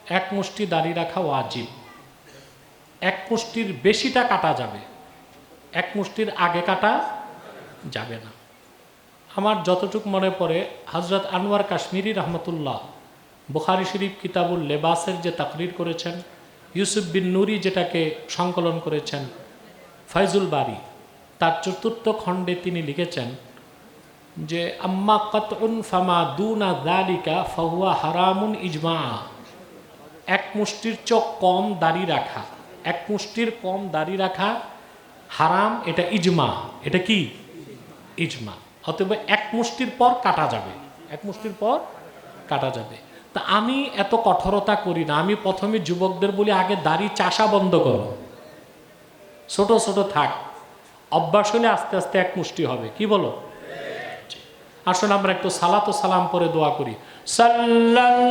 এক মুষ্টি দাড়ি রাখা ওয়াজিব। এক মুষ্টির বেশিটা কাটা যাবে, এক মুষ্টির আগে কাটা যাবে না। আমার যতটুকু মনে পড়ে, হজরত আনোয়ার কাশ্মীরি রহমতুল্লাহ বুখারী শরীফ কিতাবুল লেবাসের যে তাকরির করেছেন, ইউসুফ বিন নুরি যেটাকে সংকলন করেছেন ফাইজুল বারি, তার চতুর্থ খণ্ডে তিনি লিখেছেন যে আম্মা কাতউন ফামা দুনা যালিকা ফাহুয়া হারামুন ইজমা। এক মুষ্টির চোখ কম দাড়ি রাখা, এক মুষ্টির কম দাড়ি রাখা হারাম, এটা ইজমা। এটা কি? ইজমা। অতএব এক মুষ্টির পর কাটা যাবে, এক মুষ্টির পর কাটা যাবে। তা আমি এত কঠোরতা করি না। আমি প্রথমে যুবকদের বলি, আগে দাড়ি চাষা বন্ধ করো, ছোট ছোট থাক, অভ্যাস হলে আস্তে আস্তে এক মুষ্টি হবে। কি বলো? আসুন আমরা একটু সালাত ও সালাম পরে দোয়া করি। সাল্লাল্লাহু